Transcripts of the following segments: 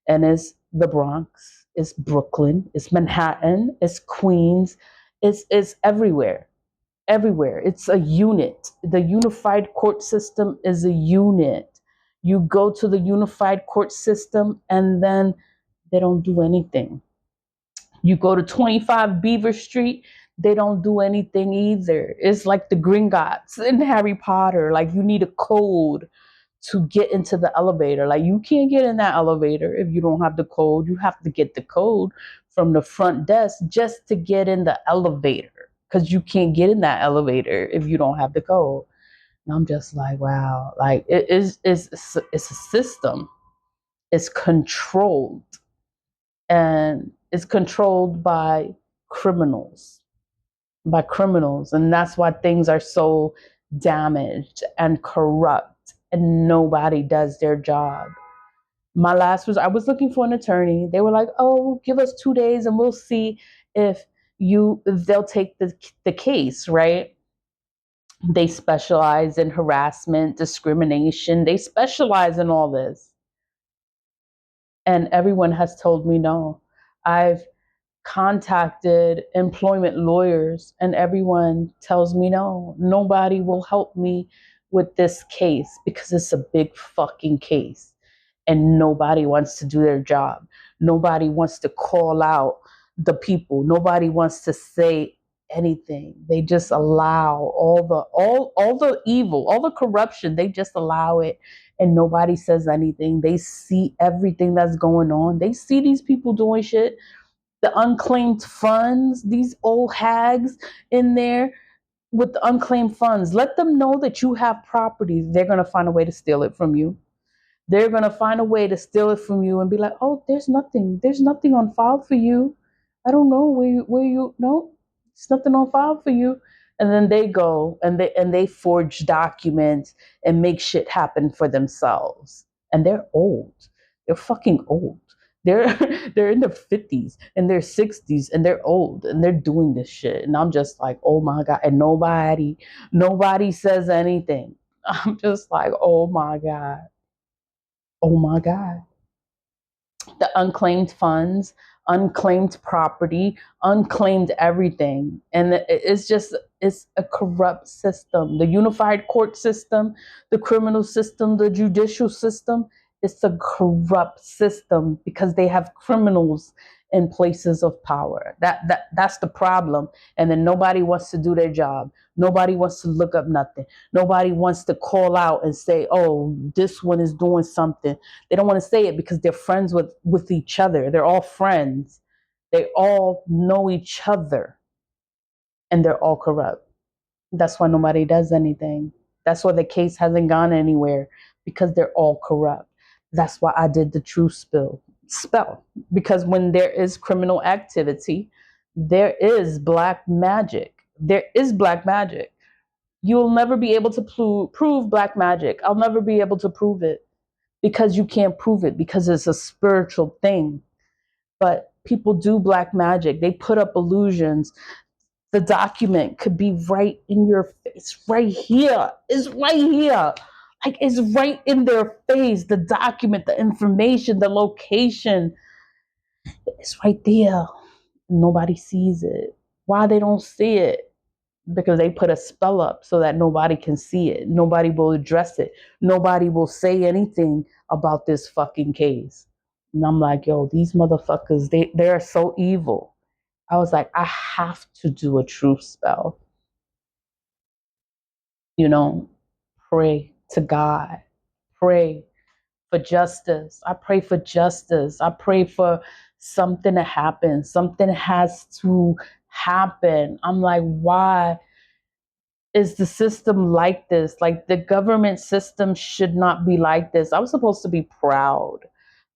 And it's the Bronx, it's Brooklyn, it's Manhattan, it's Queens, it's everywhere. Everywhere. It's a unit. The unified court system is a unit. You go to the unified court system and then they don't do anything. You go to 25 Beaver Street, they don't do anything either. It's like the Gringotts in Harry Potter. Like you need a code to get into the elevator. Like you can't get in that elevator if you don't have the code. You have to get the code from the front desk just to get in the elevator, because you can't get in that elevator if you don't have the code. And I'm just like, wow, like it's a system. It's controlled, and it's controlled by criminals, and that's why things are so damaged and corrupt, and nobody does their job. My last was, I was looking for an attorney. They were like, oh, give us 2 days and we'll see if they'll take the case, right? They specialize in harassment, discrimination. They specialize in all this. And everyone has told me no. I've contacted employment lawyers and everyone tells me no. Nobody will help me with this case because it's a big fucking case. And nobody wants to do their job. Nobody wants to call out the people. Nobody wants to say anything. They just allow all the evil, all the corruption. They just allow it, and nobody says anything. They see everything that's going on. They see these people doing shit. The unclaimed funds. These old hags in there with the unclaimed funds. Let them know that you have property. They're gonna find a way to steal it from you. They're going to find a way to steal it from you and be like, oh, there's nothing on file for you. I don't know no, it's nothing on file for you. And then they go and they forge documents and make shit happen for themselves. And they're old. They're fucking old. They're they're in their 50s and their 60s and they're old and they're doing this shit. And I'm just like, oh my God. And nobody says anything. I'm just like, oh my God. Oh my God. The unclaimed funds, unclaimed property, unclaimed everything. And it's a corrupt system. The unified court system, the criminal system, the judicial system, it's a corrupt system because they have criminals in places of power. That's the problem. And then nobody wants to do their job. Nobody wants to look up nothing. Nobody wants to call out and say, oh, this one is doing something. They don't want to say it because they're friends with each other. They're all friends. They all know each other. And they're all corrupt. That's why nobody does anything. That's why the case hasn't gone anywhere, because they're all corrupt. That's why I did the truth spell. Because when there is criminal activity, there is black magic. There is black magic. You'll never be able to prove black magic. I'll never be able to prove it because you can't prove it, because it's a spiritual thing. But people do black magic. They put up illusions. The document could be right in your face, right here. It's right here. Like, it's right in their face. The document, the information, the location, it's right there. Nobody sees it. Why they don't see it? Because they put a spell up so that nobody can see it. Nobody will address it. Nobody will say anything about this fucking case. And I'm like, yo, these motherfuckers, they are so evil. I was like, I have to do a truth spell. You know, pray to God. Pray for justice. I pray for justice. I pray for something to happen. Something has to happen. I'm like, why is the system like this? Like, the government system should not be like this. I was supposed to be proud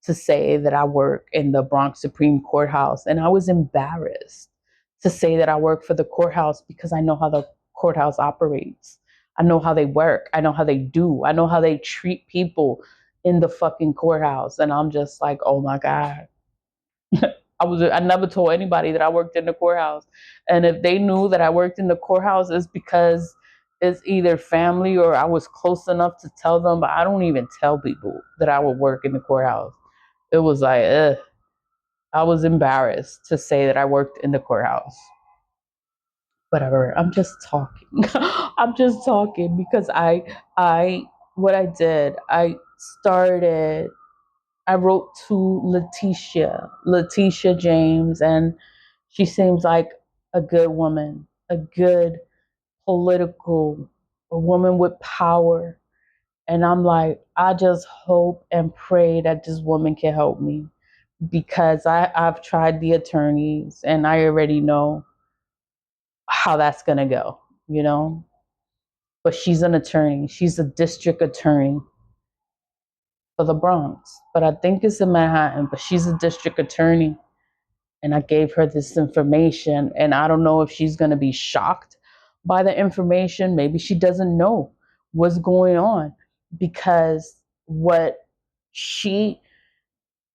to say that I work in the Bronx Supreme Courthouse, and I was embarrassed to say that I work for the courthouse because I know how the courthouse operates. I know how they work. I know how they do. I know how they treat people in the fucking courthouse. And I'm just like, oh my God. I never told anybody that I worked in the courthouse. And if they knew that I worked in the courthouse, it's because it's either family or I was close enough to tell them, but I don't even tell people that I would work in the courthouse. It was like, ugh. I was embarrassed to say that I worked in the courthouse. Whatever. I'm just talking. I'm just talking because what I did, I wrote to Leticia James, and she seems like a good woman, a good political, a woman with power. And I'm like, I just hope and pray that this woman can help me, because I've tried the attorneys and I already know how that's gonna go, you know? But she's an attorney. She's a district attorney for the Bronx. But I think it's in Manhattan, but she's a district attorney. And I gave her this information, and I don't know if she's gonna be shocked by the information. Maybe she doesn't know what's going on, because what she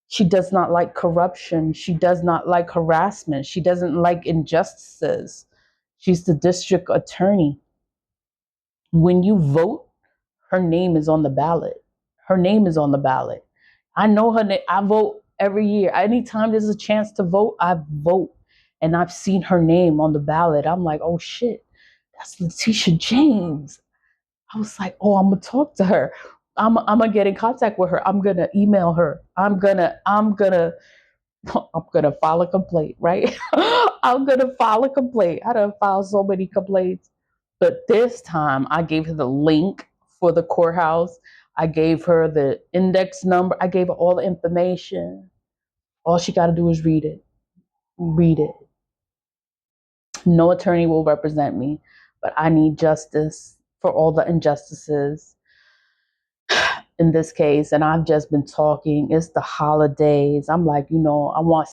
she does not like corruption. She does not like harassment. She doesn't like injustices. She's the district attorney. When you vote, her name is on the ballot. Her name is on the ballot. I know her name. I vote every year. Anytime there's a chance to vote, I vote. And I've seen her name on the ballot. I'm like, oh shit, that's Leticia James. I was like, oh, I'm gonna talk to her. I'm gonna get in contact with her. I'm gonna email her. I'm gonna file a complaint, right? I'm gonna file a complaint. I done filed so many complaints. But this time I gave her the link for the courthouse. I gave her the index number. I gave her all the information. All she got to do is read it. Read it. No attorney will represent me, but I need justice for all the injustices in this case. And I've just been talking. It's the holidays. I'm like, I want